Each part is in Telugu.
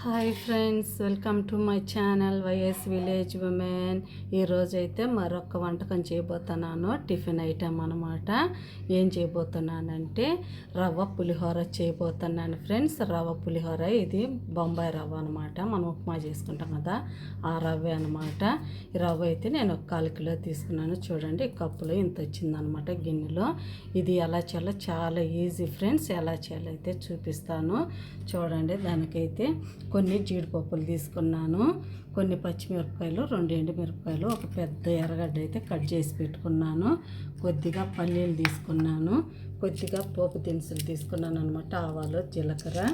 Hi friends, welcome to my channel YS village women. ఈరోజైతే మరొక వంటకం చేయబోతున్నాను. టిఫిన్ ఐటెం అనమాట. ఏం చేయబోతున్నానంటే రవ్వ పులిహోర చేయబోతున్నాను ఫ్రెండ్స్. రవ్వ పులిహోర ఇది బొంబాయి రవ్వ అనమాట. మనం ఉప్మా చేసుకుంటాం కదా, ఆ రవ్వ అనమాట. ఈ రవ్వ అయితే నేను 1/4 కిలో తీసుకున్నాను. చూడండి, ఈ కప్పులో ఇంత వచ్చిందనమాట గిన్నెలో. ఇది ఎలా చేయాలో చాలా ఈజీ ఫ్రెండ్స్. ఎలా చేయాలో అయితే చూపిస్తాను. చూడండి, దానికైతే కొన్ని జీడిపప్పులు తీసుకున్నాను, కొన్ని పచ్చిమిరపకాయలు, 2 ఎండుమిరపకాయలు, ఒక పెద్ద ఎర్రగడ్డ అయితే కట్ చేసి పెట్టుకున్నాను, కొద్దిగా పల్లీలు తీసుకున్నాను, కొద్దిగా పోపు దినుసులు తీసుకున్నాను అనమాట. ఆవాలు, జీలకర్ర,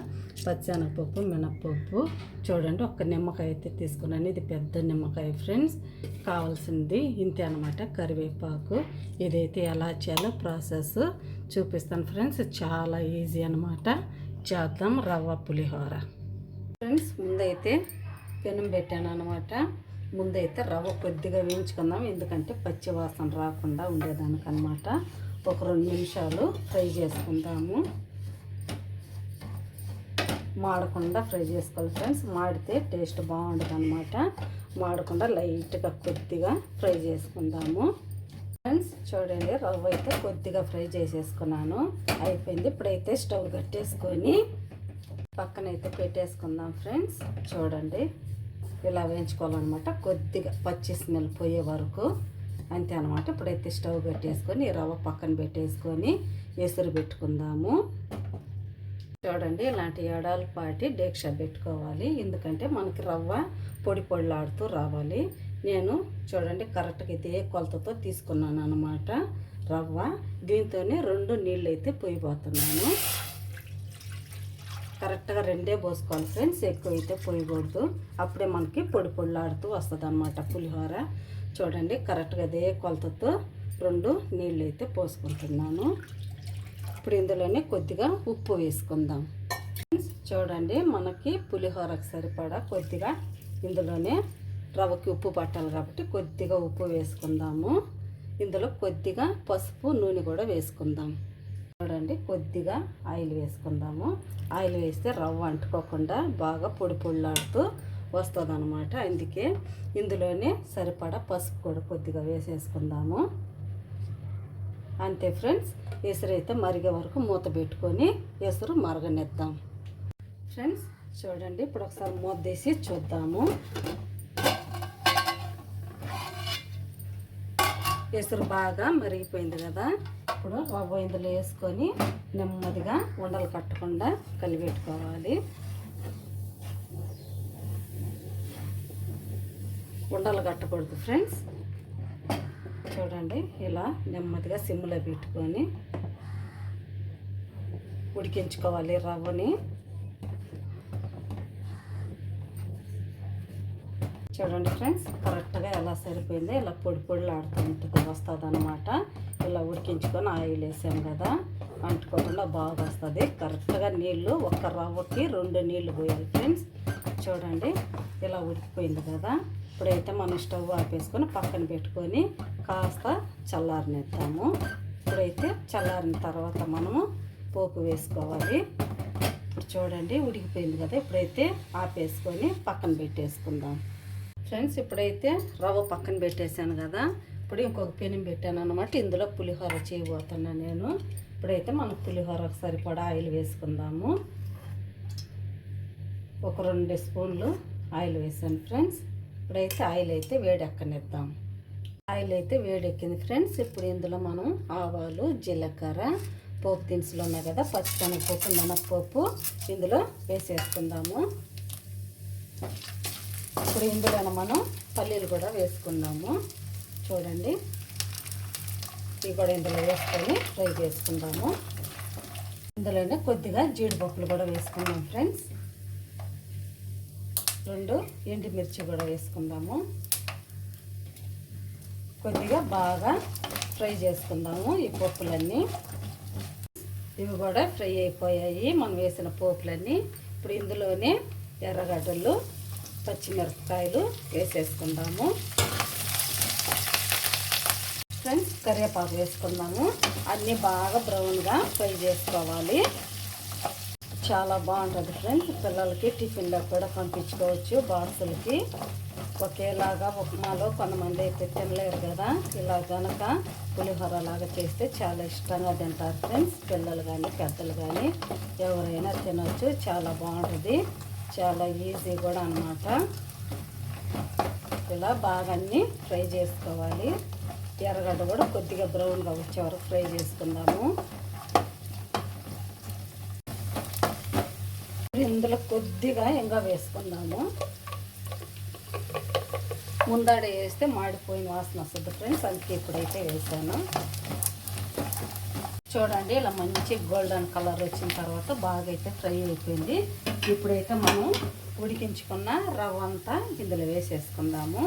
పచ్చెనగపప్పు, మినప్పప్పు. చూడండి, ఒక నిమ్మకాయ అయితే తీసుకున్నాను. ఇది పెద్ద నిమ్మకాయ ఫ్రెండ్స్. కావాల్సింది ఇంతే అనమాట. కరివేపాకు. ఇదైతే ఎలా చేయాలో ప్రాసెస్ చూపిస్తాను ఫ్రెండ్స్. చాలా ఈజీ అనమాట. చేద్దాం రవ్వ పులిహోర ఫ్రెండ్స్. ముందైతే పెనం పెట్టాను అనమాట. ముందైతే రవ్వ కొద్దిగా వేయించుకుందాం, ఎందుకంటే పచ్చి వాసన రాకుండా ఉండేదానికనమాట. ఒక 2 నిమిషాలు ఫ్రై చేసుకుందాము. మాడకుండా ఫ్రై చేసుకోవాలి ఫ్రెండ్స్. మాడితే టేస్ట్ బాగుండదు అనమాట. మాడకుండా లైట్గా కొద్దిగా ఫ్రై చేసుకుందాము ఫ్రెండ్స్. చూడండి, రవ్వ అయితే కొద్దిగా ఫ్రై చేసేసుకున్నాను, అయిపోయింది. ఇప్పుడైతే స్టవ్ కట్టేసుకొని పక్కనైతే పెట్టేసుకుందాం ఫ్రెండ్స్. చూడండి, ఇలా వేయించుకోవాలన్నమాట, కొద్దిగా పచ్చి స్మెల్ పోయే వరకు, అంతే అనమాట. ఇప్పుడైతే స్టవ్ పెట్టేసుకొని రవ్వ పక్కన పెట్టేసుకొని ఎసురు పెట్టుకుందాము. చూడండి, ఇలాంటి ఎడాలు పాటి డేక్షా పెట్టుకోవాలి, ఎందుకంటే మనకి రవ్వ పొడి పొడిలాడుతూ రావాలి. నేను చూడండి కరెక్ట్గా అయితే ఏ కొలతతో తీసుకున్నాను అనమాట రవ్వ. దీంతోనే 2 నీళ్ళు అయితే పోయిపోతున్నాను. కరెక్ట్గా 2 పోసుకోవాలి ఫ్రెండ్స్, ఎక్కువ అయితే పోయకూడదు. అప్పుడే మనకి పొడి పొడిలాడుతూ వస్తుంది అనమాట పులిహోర. చూడండి, కరెక్ట్గా అదే కొలతతో 2 నీళ్ళు అయితే పోసుకుంటున్నాను. ఇప్పుడు ఇందులోనే కొద్దిగా ఉప్పు వేసుకుందాం ఫ్రెండ్స్. చూడండి, మనకి పులిహోరకు సరిపడా కొద్దిగా ఇందులోనే రవ్వకి ఉప్పు పట్టాలి కాబట్టి కొద్దిగా ఉప్పు వేసుకుందాము. ఇందులో కొద్దిగా పసుపు, నూనె కూడా వేసుకుందాం. చూడండి, కొద్దిగా ఆయిల్ వేసుకుందాము. ఆయిల్ వేస్తే రవ్వ అంటుకోకుండా బాగా పొడి పొడిలాడుతూ వస్తుంది అనమాట. అందుకే ఇందులోనే సరిపడా పసుపు కూడా కొద్దిగా వేసేసుకుందాము. అంతే ఫ్రెండ్స్. ఎసురు అయితే మరిగే వరకు మూత పెట్టుకొని ఎసురు మరగనిద్దాం ఫ్రెండ్స్. చూడండి, ఇప్పుడు ఒకసారి మూత తీసి చూద్దాము. ఎసురు బాగా మరిగిపోయింది కదా. ఇప్పుడు రవ్వ ఇందులో వేసుకొని నెమ్మదిగా ఉండలు కట్టకుండా కలిపెట్టుకోవాలి. ఉండలు కట్టకూడదు ఫ్రెండ్స్. చూడండి, ఇలా నెమ్మదిగా సిమ్లో పెట్టుకొని ఉడికించుకోవాలి రవ్వని. చూడండి ఫ్రెండ్స్, కరెక్ట్గా ఎలా సరిపోయిందో ఇలా పొడి పొడిలాడుతూ ఉంటుంది వస్తుంది అనమాట. ఇలా ఉడికించుకొని ఆయిల్ వేసాం కదా, అంటుకోకుండా బాగా వస్తుంది. కరెక్ట్గా నీళ్ళు ఒక రవ్వకి 2 నీళ్ళు పోయాలి ఫ్రెండ్స్. చూడండి, ఇలా ఉడికిపోయింది కదా. ఇప్పుడైతే మనం స్టవ్ ఆపేసుకొని పక్కన పెట్టుకొని కాస్త చల్లారనిద్దాము. ఇప్పుడైతే చల్లారిన తర్వాత మనము పోపు వేసుకోవాలి. ఇప్పుడు చూడండి, ఉడికిపోయింది కదా. ఇప్పుడైతే ఆపేసుకొని పక్కన పెట్టేసుకుందాం ఫ్రెండ్స్. ఇప్పుడైతే రవ్వ పక్కన పెట్టేశాను కదా. ఇప్పుడు ఇంకొక పెనం పెట్టాను అనమాట. ఇందులో పులిహోర చేయబోతున్నాను నేను. ఇప్పుడైతే మనం పులిహోరకు సరిపడా ఆయిల్ వేసుకుందాము. ఒక 2 స్పూన్లు ఆయిల్ వేసాను ఫ్రెండ్స్. ఇప్పుడైతే ఆయిల్ అయితే వేడెక్కనిద్దాం. ఆయిల్ అయితే వేడెక్కింది ఫ్రెండ్స్. ఇప్పుడు ఇందులో మనం ఆవాలు, జీలకర్ర, పోపు దినుసులు ఉన్నాయి కదా, పచ్చిశనగపప్పు, మినప్పప్పు ఇందులో వేసేసుకుందాము. ఇప్పుడు ఇందులో మనం పల్లీలు కూడా వేసుకుందాము. చూడండి, ఇవి కూడా ఇందులో వేసుకొని ఫ్రై చేసుకుందాము. ఇందులోనే కొద్దిగా జీడిపప్పులు కూడా వేసుకుందాం ఫ్రెండ్స్. 2 ఎండుమిర్చి కూడా వేసుకుందాము. కొద్దిగా బాగా ఫ్రై చేసుకుందాము ఈ పప్పులన్నీ. ఇవి కూడా ఫ్రై అయిపోయాయి మనం వేసిన పోపులన్నీ. ఇప్పుడు ఇందులోనే ఎర్రగడ్డలు, పచ్చిమిరపకాయలు వేసేసుకుందాము ఫ్రెండ్స్. కరివేపాకు వేసుకుందాము. అన్నీ బాగా బ్రౌన్గా ఫ్రై చేసుకోవాలి. చాలా బాగుంటుంది ఫ్రెండ్స్. పిల్లలకి టిఫిన్లో కూడా పంపించుకోవచ్చు బాక్సులకి. ఒకేలాగా ఉప్మాలో కొంతమంది అయితే తినలేరు కదా, ఇలా కనుక పులిహోర లాగా చేస్తే చాలా ఇష్టంగా తింటారు ఫ్రెండ్స్. పిల్లలు కానీ పెద్దలు కానీ ఎవరైనా తినవచ్చు. చాలా బాగుంటుంది, చాలా ఈజీ కూడా అన్నమాట. ఇలా బాగా అన్నీ ఫ్రై చేసుకోవాలి. ఎర్రగడ్డ కూడా కొద్దిగా బ్రౌన్గా వచ్చే వరకు ఫ్రై చేసుకుందాము. ఇందులో కొద్దిగా ఇంకా వేసుకుందాము. ముందాడే వేస్తే మాడిపోయిన వాసన వస్తుంది ఫ్రెండ్స్, అందుకే ఇప్పుడైతే వేసాను. చూడండి ఇలా మంచి గోల్డెన్ కలర్ వచ్చిన తర్వాత బాగా అయితే ఫ్రై అయిపోయింది. ఇప్పుడైతే మనం ఉడికించుకున్న రవ్వ అంతా ఇందులో వేసేసుకుందాము.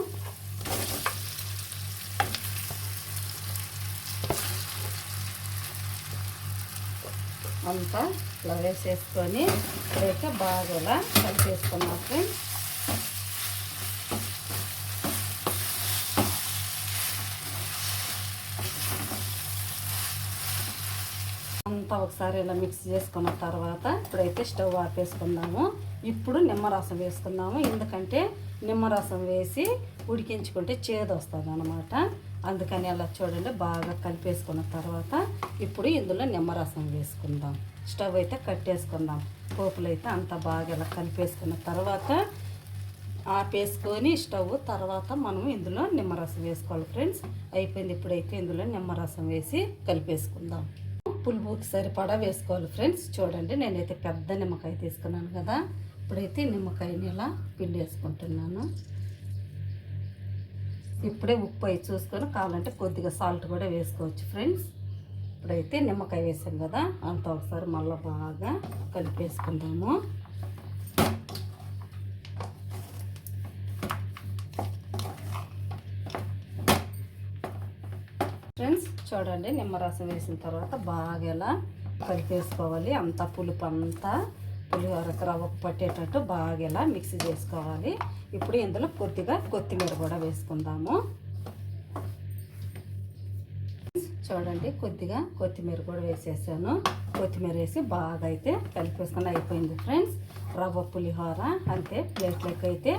అంతా ఇలా వేసేసుకొని ఇప్పుడైతే బాగా ఇలా కలిపేసుకున్నాం ఫ్రెండ్స్. అంతా ఒకసారి ఇలా మిక్స్ చేసుకున్న తర్వాత ఇప్పుడైతే స్టవ్ ఆపేసుకుందాము. ఇప్పుడు నిమ్మరసం వేసుకుందాము. ఎందుకంటే నిమ్మరసం వేసి ఉడికించుకుంటే చేదు వస్తుంది అన్నమాట. అందుకని అలా చూడండి బాగా కలిపేసుకున్న తర్వాత ఇప్పుడు ఇందులో నిమ్మరసం వేసుకుందాం. స్టవ్ అయితే కట్టేసుకుందాం. పోపులు అయితే అంతా బాగా ఇలా కలిపేసుకున్న తర్వాత ఆపేసుకొని స్టవ్ తర్వాత మనం ఇందులో నిమ్మరసం వేసుకోవాలి ఫ్రెండ్స్. అయిపోయింది. ఇప్పుడైతే ఇందులో నిమ్మరసం వేసి కలిపేసుకుందాం. పులుపుకి సరిపడా వేసుకోవాలి ఫ్రెండ్స్. చూడండి నేనైతే పెద్ద నిమ్మకాయ తీసుకున్నాను కదా, ఇప్పుడైతే నిమ్మకాయని ఇలా పిండేసుకుంటున్నాను. ఇప్పుడే ఉప్పు అయి చూసుకొని కావాలంటే కొద్దిగా సాల్ట్ కూడా వేసుకోవచ్చు ఫ్రెండ్స్. ఇప్పుడైతే నిమ్మకాయ వేసాం కదా, అంత ఒకసారి మళ్ళీ బాగా కలిపేసుకుందాము. ఫ్రెండ్స్ చూడండి నిమ్మరసం వేసిన తర్వాత బాగా ఇలా కలిపేసుకోవాలి. అంతా పులుపు అంతా పులిహోరకు రవ్వ పట్టేటట్టు బాగా ఇలా మిక్స్ చేసుకోవాలి. ఇప్పుడు ఇందులో కొద్దిగా కొత్తిమీర కూడా వేసుకుందాము. చూడండి కొద్దిగా కొత్తిమీర కూడా వేసేసాను. కొత్తిమీర వేసి బాగా అయితే కలిపేసుకొని అయిపోయింది ఫ్రెండ్స్. రవ్వ పులిహోర అంతే. ప్లేట్లోకి అయితే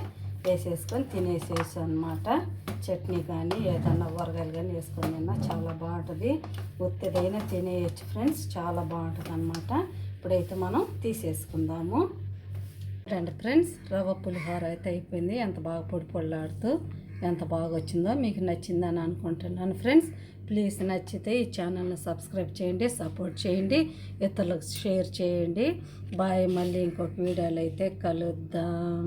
వేసేసుకొని తినేసేసి అనమాట. చట్నీ కానీ ఏదన్నా ఊరగాయలు కానీ వేసుకొని తిన్నా చాలా బాగుంటుంది. ఒత్తిడైనా తినేయచ్చు ఫ్రెండ్స్, చాలా బాగుంటుంది అనమాట. ఇప్పుడైతే మనం తీసేసుకుందాము. రండి ఫ్రెండ్స్, రవ్వ పులిహోర అయితే అయిపోయింది. ఎంత బాగా పొడి పొడిలాడుతూ ఎంత బాగా వచ్చిందో మీకు నచ్చిందని అనుకుంటున్నాను ఫ్రెండ్స్. ప్లీజ్ నచ్చితే ఈ ఛానల్ని సబ్స్క్రైబ్ చేయండి, సపోర్ట్ చేయండి, ఇతరులకు షేర్ చేయండి. బాయ్. మళ్ళీ ఇంకొక వీడియోలో అయితే కలుద్దాం.